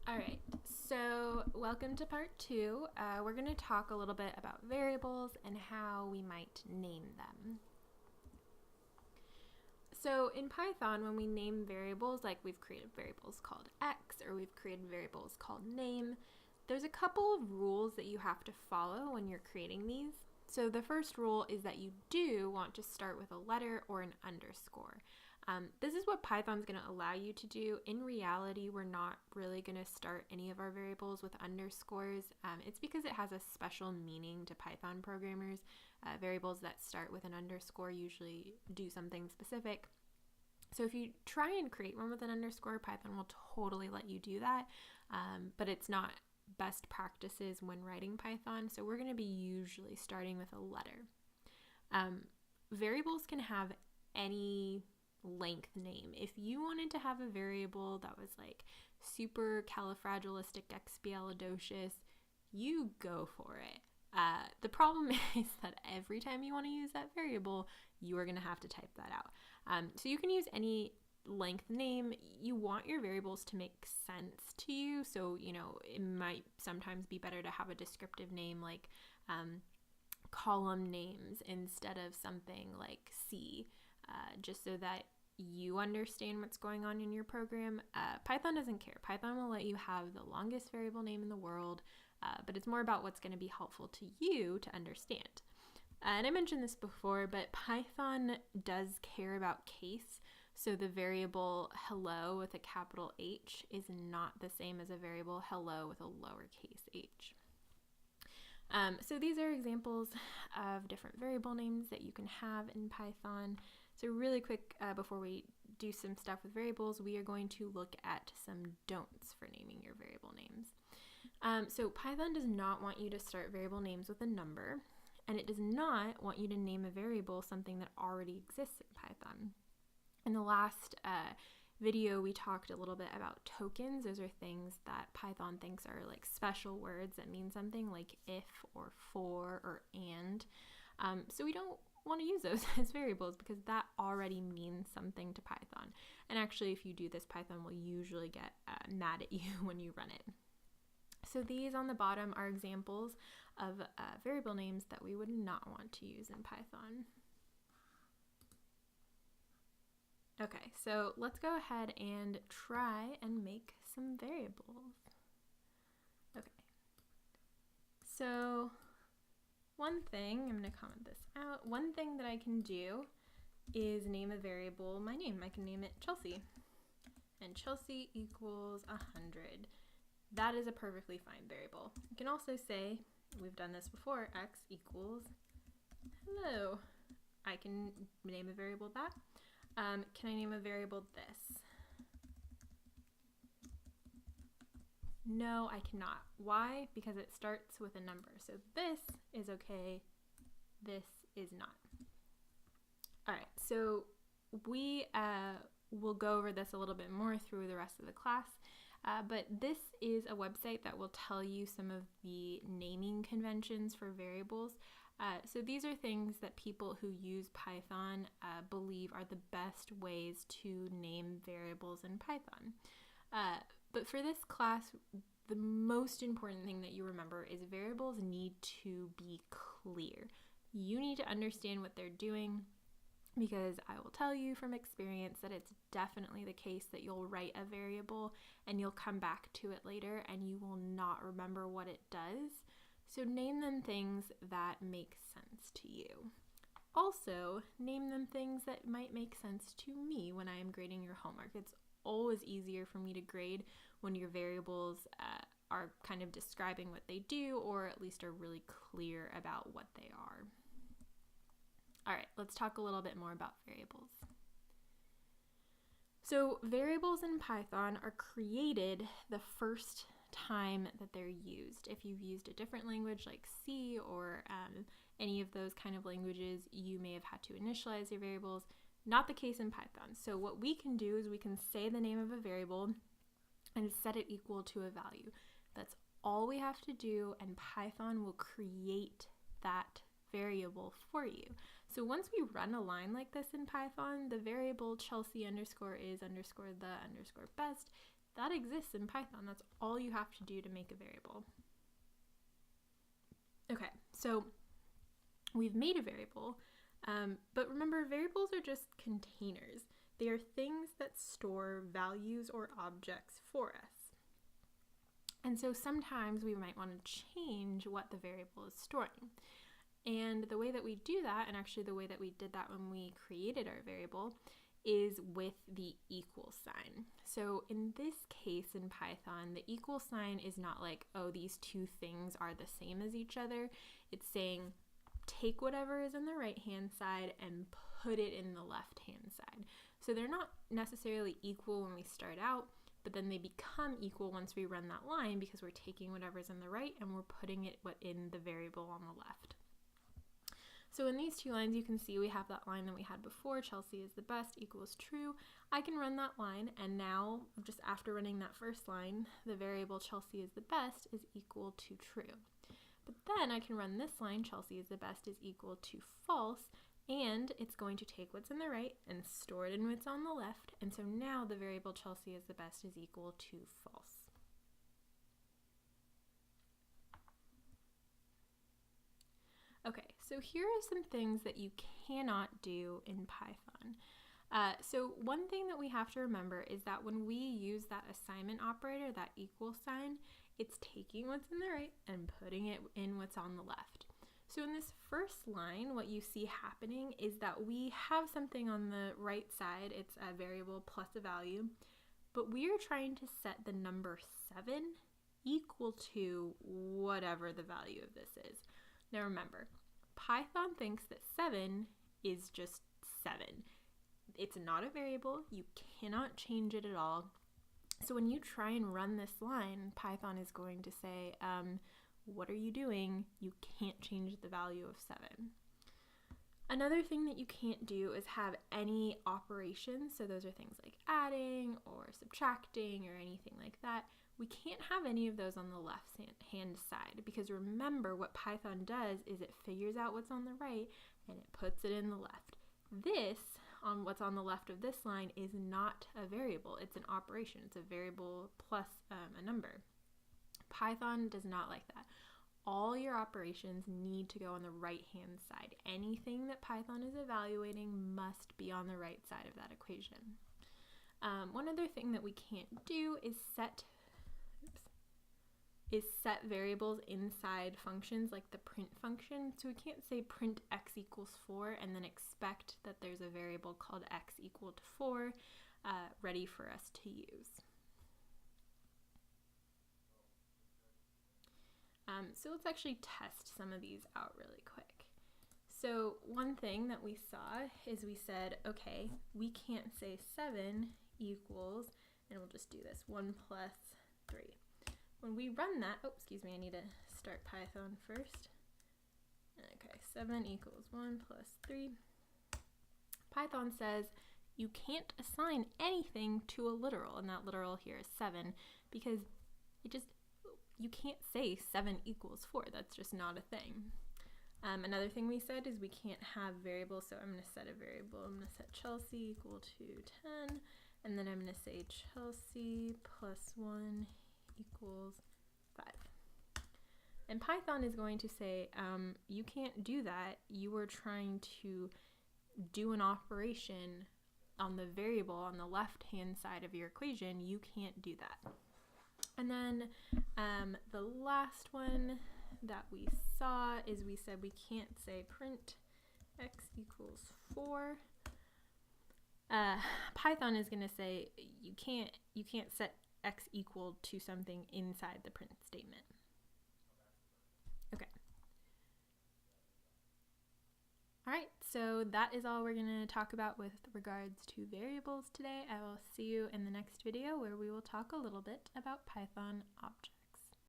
All right, so welcome to part two. We're going to talk a little bit about variables and how we might name them. So in Python, when we name variables, like we've created variables called x or we've created variables called name, there's a couple of rules that you have to follow when you're creating these. So the first rule is that you do want to start with a letter or an underscore. This is what Python's going to allow you to do. In reality, we're not really going to start any of our variables with underscores. It's because it has a special meaning to Python programmers. Variables that start with an underscore usually do something specific. So if you try and create one with an underscore, Python will totally let you do that, but it's not best practices when writing Python. So we're going to be usually starting with a letter. Variables can have any length name. If you wanted to have a variable that was like supercalifragilisticexpialidocious, you go for it. The problem is that every time you want to use that variable, you are going to have to type that out. So you can use any length name. You want your variables to make sense to you. So, it might sometimes be better to have a descriptive name like column names instead of something like C, just so that you understand what's going on in your program. Python doesn't care. Python will let you have the longest variable name in the world, but it's more about what's going to be helpful to you to understand. And I mentioned this before, but Python does care about case. So the variable hello with a capital H is not the same as a variable hello with a lowercase h. So these are examples of different variable names that you can have in Python. So really quick, before we do some stuff with variables, we are going to look at some don'ts for naming your variable names. So Python does not want you to start variable names with a number, and it does not want you to name a variable something that already exists in Python. In the last video, we talked a little bit about tokens. Those are things that Python thinks are like special words that mean something, like if or for or and. So we don't want to use those as variables because that already means something to Python. And actually, if you do this, Python will usually get mad at you when you run it. So these on the bottom are examples of variable names that we would not want to use in Python. Okay, so let's go ahead and try and make some variables. Okay, so one thing, I'm going to comment this out, one thing that I can do is name a variable my name. I can name it Chelsea, and Chelsea equals 100. That is a perfectly fine variable. You can also say, we've done this before, x equals hello. I can name a variable that. Can I name a variable this? No, I cannot. Why? Because it starts with a number. So this is okay, this is not. All right, so we will go over this a little bit more through the rest of the class, but this is a website that will tell you some of the naming conventions for variables. So these are things that people who use Python believe are the best ways to name variables in Python. But for this class, the most important thing that you remember is variables need to be clear. You need to understand what they're doing, because I will tell you from experience that it's definitely the case that you'll write a variable and you'll come back to it later and you will not remember what it does. So name them things that make sense to you. Also, name them things that might make sense to me when I am grading your homework. It's always easier for me to grade when your variables are kind of describing what they do, or at least are really clear about what they are. All right, let's talk a little bit more about variables. So variables in Python are created the first time that they're used. If you've used a different language like C or any of those kind of languages, you may have had to initialize your variables. Not the case in Python. So what we can do is we can say the name of a variable and set it equal to a value. That's all we have to do, and Python will create that variable for you. So once we run a line like this in Python, the variable Chelsea underscore is underscore the underscore best that exists in Python. That's all you have to do to make a variable. Okay, so we've made a variable, but remember, variables are just containers. They are things that store values or objects for us. And so sometimes we might want to change what the variable is storing. And the way that we do that, and actually the way that we did that when we created our variable, is with the equal sign. So in this case in Python, the equal sign is not like, oh, these two things are the same as each other. It's saying, take whatever is in the right-hand side and put it in the left-hand side. So they're not necessarily equal when we start out, but then they become equal once we run that line because we're taking whatever's in the right and we're putting it in the variable on the left. So in these two lines, you can see we have that line that we had before, Chelsea is the best equals true. I can run that line, and now, just after running that first line, the variable Chelsea is the best is equal to true. But then I can run this line, Chelsea is the best is equal to false, and it's going to take what's in the right and store it in what's on the left, and so now the variable Chelsea is the best is equal to false. Okay, so here are some things that you cannot do in Python. So one thing that we have to remember is that when we use that assignment operator, that equal sign, it's taking what's in the right and putting it in what's on the left. So in this first line, what you see happening is that we have something on the right side, it's a variable plus a value, but we are trying to set the number 7 equal to whatever the value of this is. Now remember, Python thinks that 7 is just 7. It's not a variable. You cannot change it at all. So when you try and run this line, Python is going to say, what are you doing? You can't change the value of 7. Another thing that you can't do is have any operations. So those are things like adding or subtracting or anything like that. We can't have any of those on the left-hand side because remember what Python does is it figures out what's on the right and it puts it in the left. This, on what's on the left of this line, is not a variable. It's an operation. It's a variable plus a number. Python does not like that. All your operations need to go on the right-hand side. Anything that Python is evaluating must be on the right side of that equation. One other thing that we can't do is set variables inside functions like the print function. So we can't say print x equals 4 and then expect that there's a variable called x equal to 4 ready for us to use. So let's actually test some of these out really quick. So one thing that we saw is we said, okay, we can't say 7 equals, and we'll just do this, 1 plus 3. When we run that, oh, excuse me, I need to start Python first. Okay, 7 equals 1 plus 3. Python says you can't assign anything to a literal, and that literal here is 7, because you can't say 7 equals 4. That's just not a thing. Another thing we said is we can't have variables, so I'm going to set a variable. I'm going to set Chelsea equal to 10, and then I'm going to say Chelsea plus 1 equals 5. And Python is going to say, you can't do that. You are trying to do an operation on the variable on the left-hand side of your equation. You can't do that. And then the last one that we saw is we said we can't say print x equals 4. Python is going to say you can't set x equal to something inside the print statement. Okay. All right, so that is all we're going to talk about with regards to variables today. I will see you in the next video where we will talk a little bit about Python objects.